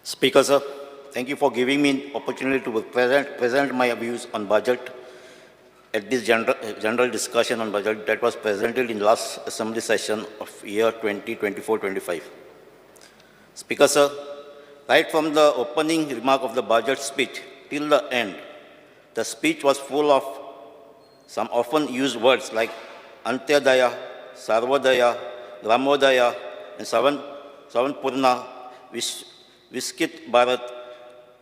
Speaker, sir, thank you for giving me opportunity to present my views on budget at this general discussion on budget that was presented in last assembly session of year 2024-25. Speaker, sir, right from the opening remark of the budget speech till the end, the speech was full of some often used words like Antyadaya, Sarvodaya, Gramodaya, and Savanpurna, Viskit Bharat,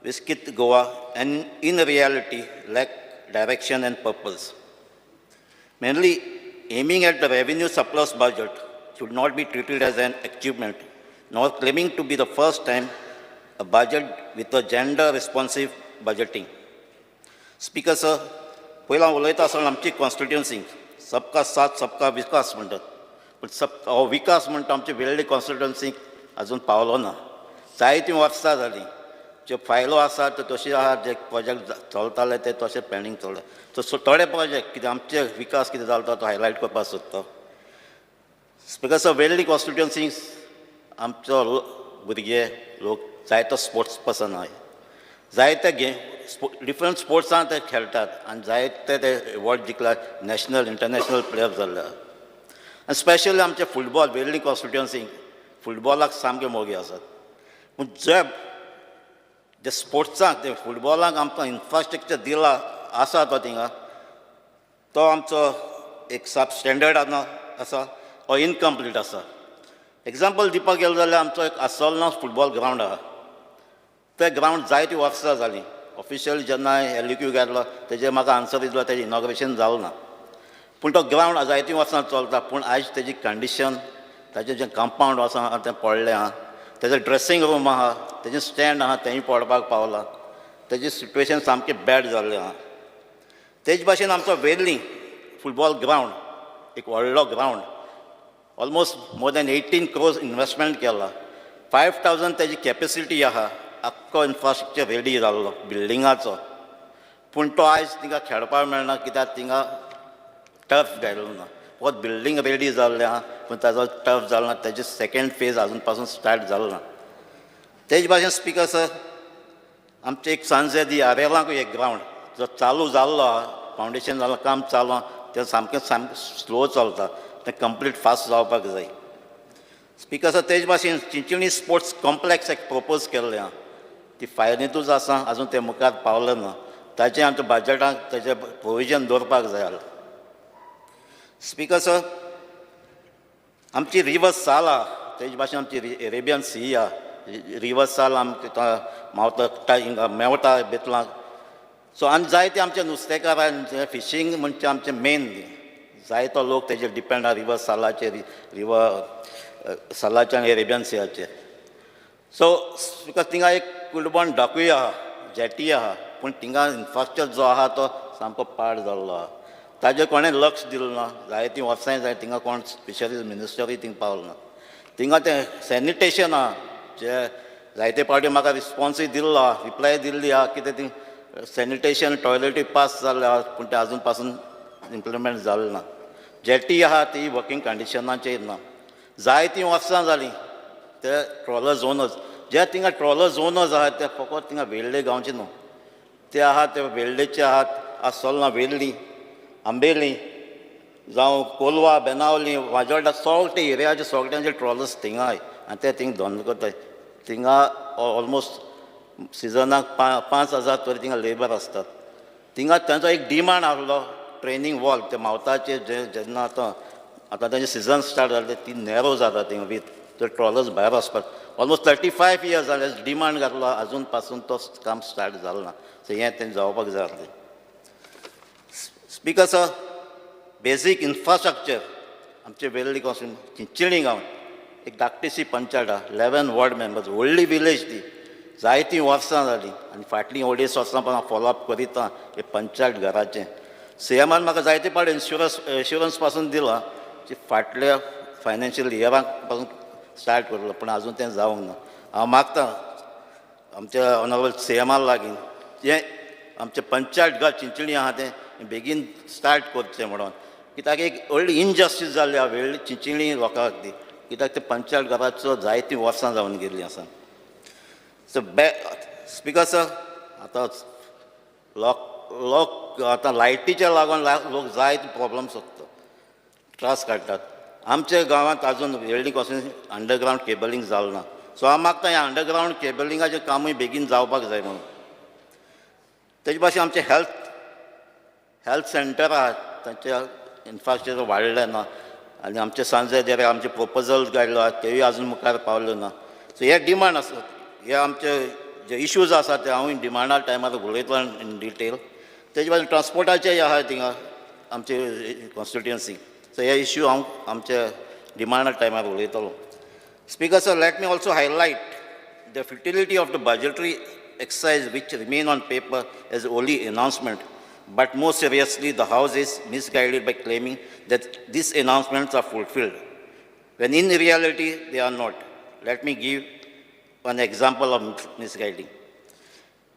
Viskit Goa, and in reality lack direction and purpose. Mainly aiming at the revenue surplus budget should not be treated as an achievement, nor claiming to be the first time a budget with a gender-responsive budgeting. Speaker, sir, पहिला उलयता आसतना आमची constituency सबका साथ सबका विकास म्हणटात, पण हो विकास म्हणटा आमचे वेल्ली कॉन्स्टिट्युएन्सीक अजून पावलो ना. जायतीं वर्सां जालीं, ज्यो फायलो आसा त्यो तशी आहा, जे प्रोजेक्ट चलताले ते तशे पेंडींग चलता. सो थोडे प्रोजेक्ट कितें आमचे विकास कितें जालो तो हायलायट करपाक सोदता. स्पिकर, सर, वेल्ली कॉन्स्टिट्युएन्सीक आमचो भुरगे लोक जायतो स्पोर्ट्स पर्सन आहाय. जायते डिफरंट स्पोर्ट्सां ते खेळटात आनी जायते ते अवॉर्ड जिखला, नॅशनल इंटरनॅशनल प्लेयर जाल्ले. आनी स्पेशली आमचे फुटबॉल वेल्ली कॉन्स्टिट्युएन्सीक फुटबॉलाक सामके मोगी आसात. पूण जे स्पोर्ट्साक ते फुटबॉलाक आमकां इन्फ्रास्ट्रक्चर दिला आसा तो थिंगा, तो आमचो एक सब स्टँडर्ड आसा ओ इनकम्प्लीट आसा. एग्जाम्पल दिवपाक गेलो जाल्यार आमचो एक आसोलना फुटबॉल ग्रावंड आहा. ते ग्रावंड जायतीं वर्सां जालीं. ऑफिशियल जेन्ना एलक्यू गेलो तेजेर म्हाका आन्सर दिलो, तेजें इनॉग्रेशन जालें ना. पूण तो ग्रावंड जायतीं वर्सां चलता, पूण आयज तेजी कंडिशन, ताजें जें कंपावंड आसा तें पडलें आहा, तेजें ड्रेसींग रूम आहा, तेजें स्टँड आहा तेंय पडपाक पावलां. तेजें सिट्युएशन सामकें बॅड जाल्लें आहा. तेज भाशेन आमचो वेल्ली फुटबॉल ग्रावंड एक व्हडलो ground, almost more than 18 crores investment केला. 5,000 तेजी कॅपेसिटी आहा. आख्खो इन्फ्रास्ट्रक्चर रेडी जाल्लो बिल्डिंगाचो, पूण तो आयज तिंगा खेळपाक मेळना, कित्याक तिंगा टर्फ घायलो ना. वो बिल्डींग रेडी जाल्लें आहा, पूण ताजो टर्फ जालो ना. तेजें सेकेंड फेज आजून पासून स्टार्ट जालो ना. तेज भाशेन स्पिकर, सर, आमचे एक सांजे दी आरेलांकूय एक ग्रावंड जो चालू जाल्लो आहा, फावंडेशन जाल्लो, काम चालू आहा, तें सामकें स्लो चलता. तें कंप्लीट फास्ट जावपाक जाय. स्पिकर, सर, तेज भाशेन चिंचणी स्पोर्ट्स कॉम्प्लेक्स एक प्रपोज केल्लें आहा. ती फायनीतूच आसा, आजून तें मुखार पावलें ना. ताचें आमच्या बजेटांत तेजें प्रोविजन दवरपाक जाय आसलें. स्पिकर, सर, आमची रिवर साल आहा, तेजे भाशेन आमची अरेबियन सी आहा. रिवर साल आमकां मावता मेवता बेतलांक. सो आनी जायते आमचे नुस्तेकार फिशींग म्हणजे आमचें मेन. जायतो लोक तेजेर डिपेंड आहा, रिवर सालाचेर, रिवर सालाच्या आनी अरेबियन सीयाचेर. सो बिकॉज थिंगा एक कुडबॉन डाकूय आहा, जेटी आहा, पूण थिंगा इन्फ्रास्ट्रक्चर जो आहा तो सामको पाड जाल्लो आहा. ताजेर कोणें लक्ष दिलें ना. जायतीं वर्सां जाय थिंगा कोण स्पेशलिस्ट मिनिस्टरूय थिंगा पावलो ना. थिंगा तें सॅनिटेशन आहा, जे जायते पावटी म्हाका रिस्पॉन्सूय दिल्लो आहा, रिप्लाय दिल्ली आहा, कितें तीं सॅनिटेशन टॉयलेटूय पास जाल्ले आहा, पूण तें आजून पासून इम्प्लिमेंट जालें ना. जेटी आहा ती वर्कींग कंडिशनाचेर ना. जायतीं वर्सां जालीं ते ट्रॉलर झोनर्स, जे थिंगा ट्रॉलर झोनर्स आहात ते फकत थिंगा वेल्ले गांवचे न्हू, ते आहात ते वेल्लेचे आहात. आसोलना वेल्ली, आंबेली जावं कोलवा, बेनावली, वाजोड्डा, सगळे एरियाचे सगळ्यांचे ट्रॉलर्स थिंगा आहाय आनी ते थिंगा धंदो करताय. थिंगा ऑलमोस्ट सिजनाक 5,000 तरी थिंगा लेबर आसतात. थिंगा तांचो एक डिमांड आहलो ट्रेनींग वॉल, ते मावताचे जेन्ना आतां तेजें सिजन स्टार्ट जालें ती नॅरो जाता थिंगा वीथ ते ट्रॉलर्स भायर वचपाक. ऑलमोस्ट 35 years जाले डिमांड घातलो, आजून पासून तो काम स्टार्ट जालो ना. सो हें तें जावपाक जाय आसलें. स्पिकर, सर, बेजीक इन्फ्रास्ट्रक्चर आमचे वेल्ली कॉन्स्टिट्युएन्सी चिंचणी गांव एक धाकटीशी पंचायत आहा, 11 वॉर्ड मेंबर्स, व्हडली विलेज ती. जायतीं वर्सां जालीं आनी फाटलीं 2.5 वर्सां पासून फॉलोअप करीता हे पंचायत घराचें. सीएमान म्हाका जायते पावटी इन्शुरन्स पासून दिला, फाटल्या फायनान्शियल इयराक पासून स्टार्ट करलो, पूण आजून तें जावंक ना. हांव मागतां आमच्या ऑनरेबल सीएमा लागीं जें आमचें पंचायत घर चिंचणी आहा तें बेगीन स्टार्ट करचें म्हणून. कित्याक एक व्हडली इनजस्टीस जाल्ली आहा वेळी चिंचणी लोकांक ती, कित्याक ते पंचायत घराचो जायतीं वर्सां जावन गेल्लीं आसा. Speaker sir, आता लोक आता लायटीच्या लागून लोक जायते प्रॉब्लेम्स त्रास काडटात. आमच्या गांवांत अजून वेल्डिंग पासून अंडरग्रावंड केबलिंग जालें ना. सो हांव मागता हें अंडरग्रावंड केबलिंगाचें कामूय बेगीन जावपाक जाय म्हणून. तेजे भाशेन आमचे हेल्थ सेंटर आहात तांचे इन्फ्रास्ट्रक्चर वाडलें ना आनी आमचे सांजे देरे आमचे प्रपोजल्स काडलो आहात तेवूय आजून मुखार पावले ना. सो हे डिमांड आसा, हे आमचे जे इश्यूज आसा ते हांव डिमांडा टायमार उलयतलो इन डिटेल. तेजे भाशेन ट्रान्सपोर्टाचेय आहा थिंगा आमचे कॉन्स्टिट्युएन्सी. सो हे इश्यू हांव आमच्या डिमांडा टायमार उलयतलो. Speaker sir, let me also highlight the futility of the budgetary exercise which remain on paper as only announcement. But more seriously, the House is misguided by claiming that these announcements are fulfilled, when in reality they are not. Let me give one example of misguiding.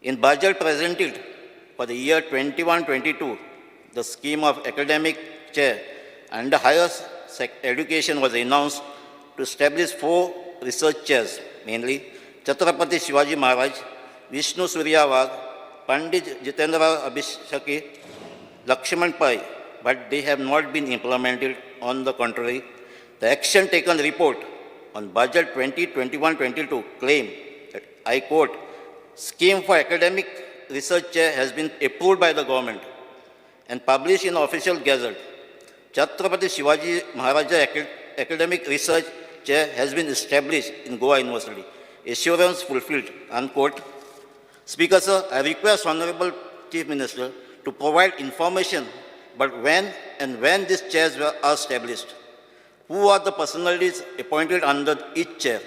In budget presented for the year 21-22, the scheme of academic chair under higher education was announced to establish 4 research chairs, mainly Chhatrapati Shivaji Maharaj, Vishnu Surya Vag, Pandit Jitendra Abhisheki, Lakshman Pai, but they have not been implemented. On the contrary, the action taken report on budget 2021-22 claim that, I quote, scheme for academic research chair has been approved by the government and published in official gazette. Chhatrapati Shivaji Maharaj Academic Research Chair has been established in Goa University. Assurance fulfilled, unquote. Speaker sir, I request Honorable Chief Minister to provide information but when these chairs are established. Who are the personalities appointed under each chair?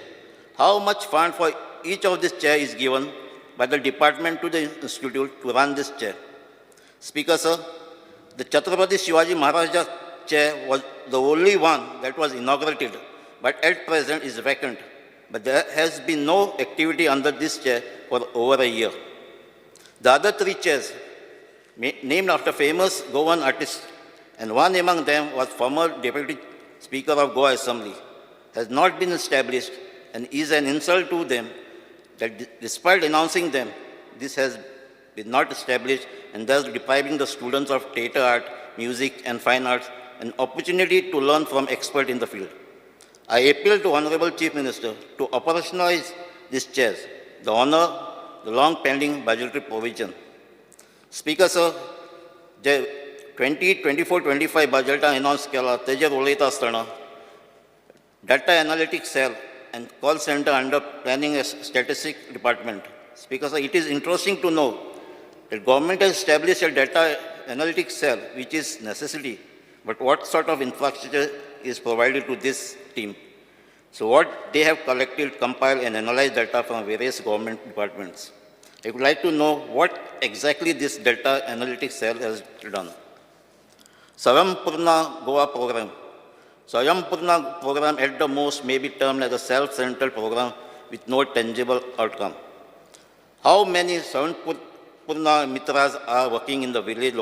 How much fund for each of these chairs is given by the department to the institute to run this chair? Speaker sir, the Chhatrapati Shivaji Maharaja chair was the only one that was inaugurated, but at present is vacant. But there has been no activity under this chair for over a year. The other 3 chairs, named after famous Goan artists, and one among them was former Deputy Speaker of Goa Assembly, has not been established and is an insult to them that despite announcing them, this has been not established and thus depriving the students of theatre art, music and fine arts an opportunity to learn from experts in the field. I appeal to Honorable Chief Minister to operationalize these chairs, the honor the long pending budgetary provision. Speaker sir, the 2024-25 budget announced केला तेजेर उलयता आसतना data analytics cell and call center under planning and statistics department. Speaker sir, it is interesting to know that government has established a data analytics cell which is necessity, but what sort of infrastructure is provided to this team? So what they have collected, compiled and analyzed data from various government departments. I would like to know what exactly this data analytics cell has done. Sayampurna Goa program. Sayampurna program at the most may be termed as a self-centered program with no tangible outcome. How many Sayampurna Mitras are working in the village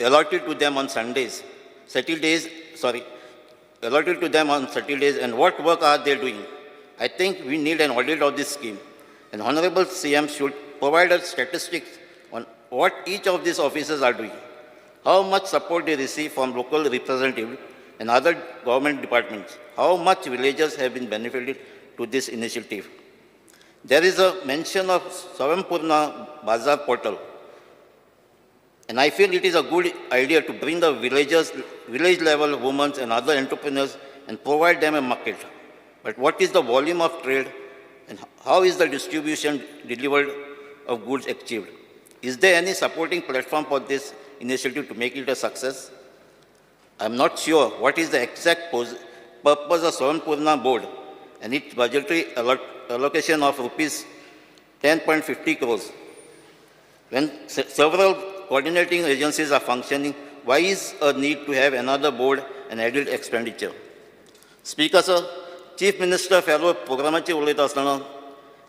allotted to them on Sundays, allotted to them on Saturdays, and what work are they doing? I think we need an audit of this scheme, and Honorable CM should provide us statistics on what each of these officers are doing, how much support they receive from local representatives and other government departments, how much villagers have been benefited to this initiative. There is a mention of Sayampurna Bazaar portal, and I feel it is a good idea to bring the village level women and other entrepreneurs and provide them a market. But what is the volume of trade and how is the distribution delivered of goods achieved? Is there any supporting platform for this initiative to make it a success? I am not sure what is the exact purpose of Sayampurna board and its budgetary allocation of rupees 10.50 crores. When several coordinating agencies are functioning, why is a need to have another board and added expenditure? Speaker sir, Chief Minister Fellow Programachi Ulayta Asana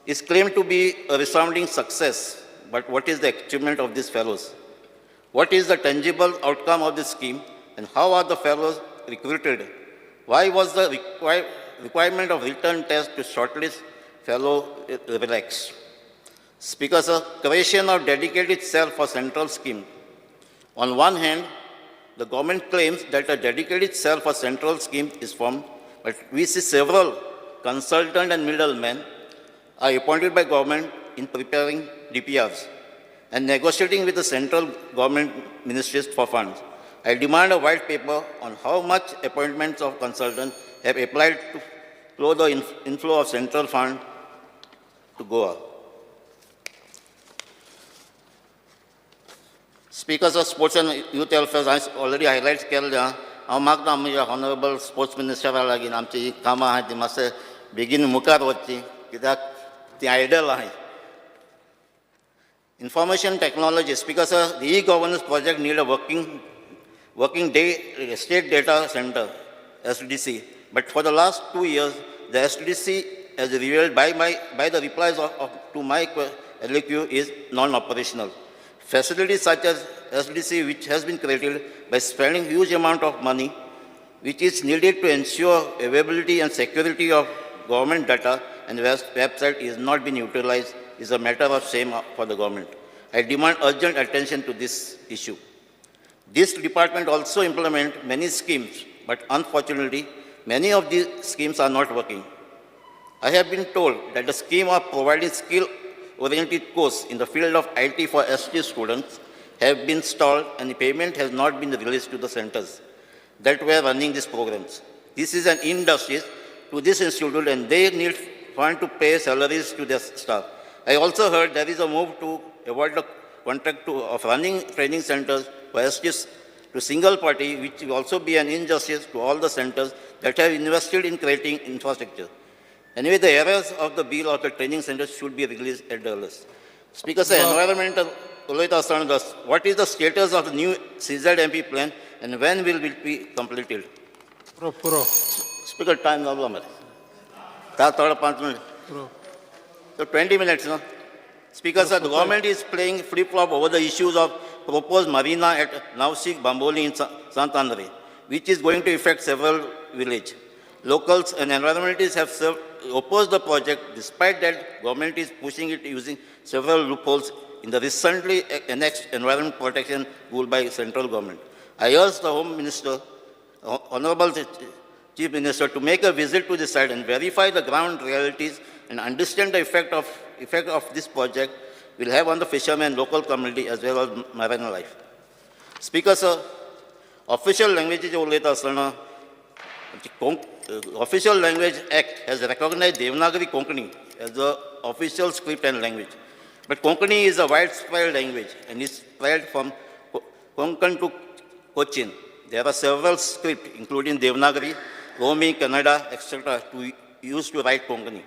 is claimed to be a resounding success, but what is the achievement of these fellows? What is the tangible outcome of this scheme and how are the fellows recruited? Why was the requirement of written test to shortlist fellow relax. Speaker, sir, creation of dedicated cell for central scheme. On one hand, the government claims that a dedicated cell for central scheme is formed, but we see several consultants and middlemen are appointed by government in preparing DPRs and negotiating with the central government ministries for funds. I demand a white paper on how much appointments of consultants have applied to flow the inflow of central fund to Goa. Speakers of Sports and Youth Welfare, I already highlights केल्लें. हांव मागता आमच्या honourable sports मिनिस्टरा लागीं आमची ही कामां आहात ती मातशें बेगीन मुखार वचची कित्याक ती आयडल आहाय. Information technology. Speaker, sir, the e-governance project need a working day state data center, SDC. But for the last 2 years, the SDC, as revealed by the replies to my LAQ, is non-operational. Facilities such as SDC, which has been created by spending huge amount of money, which is needed to ensure availability and security of government data and website, is not being utilized, is a matter of shame for the government. I demand urgent attention to this issue. This department also implements many schemes, but unfortunately, many of these schemes are not working. I have been told that the scheme of providing skill-oriented course in the field of IT for ST students have been stalled and the payment has not been released to the centers that were running these programs. This is an injustice to this institute and they need fund to pay salaries to their staff. I also heard there is a move to avoid the contract of running training centers for STs to single party, which will also be an injustice to all the centers that have invested in creating infrastructure. Anyway, the errors of the bill of the training centers should be released at the earliest. Speaker, sir, environmental, what is the status of the new CZMP plan and when will it be completed? Speaker, time now, so 20 minutes, no? Speaker, sir, the government is playing flip-flop over the issues of proposed marina at Nausik, Bamboli in Sant Andre, which is going to affect several villages. Locals and environmentalists have opposed the project. Despite that, government is pushing it using several loopholes in the recently annexed environment protection rule by central government. I urge the Home Minister, Honorable Chief Minister, to make a visit to the site and verify the ground realities and understand the effect of this project will have on the fishermen, local community, as well as marine life. Speaker, sir, official languages Official Language Act has recognized Devanagari Konkani as the official script and language. But Konkani is a widespread language and is spread from Konkan to Cochin. There are several scripts, including Devanagari, Romi, Kannada, etc., to use to write Konkani.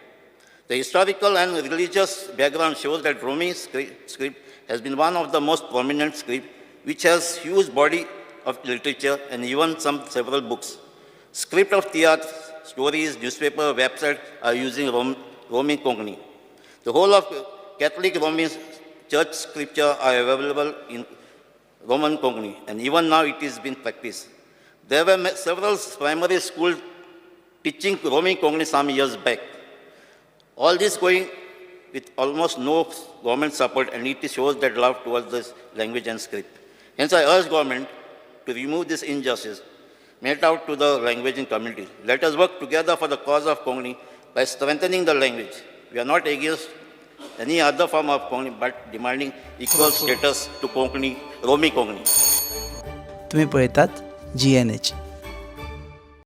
The historical and religious background shows that Romi script has been one of the most prominent scripts, which has huge body of literature and even several books. Script of theatre, stories, newspaper, website are using Romi Konkani. The whole of Catholic Roman church scripture are available in Roman Konkani, and even now it is being practiced. There were several primary schools teaching Roman Konkani some years back. All this going with almost no government support, and it shows that love towards this language and script. Hence, I urge government to remove this injustice made out to the language and community. Let us work together for the cause of Konkani by strengthening the language. We are not against any other form of Konkani, but demanding equal status to Konkani, Romi Konkani. तुम्ही पळयतात GNH.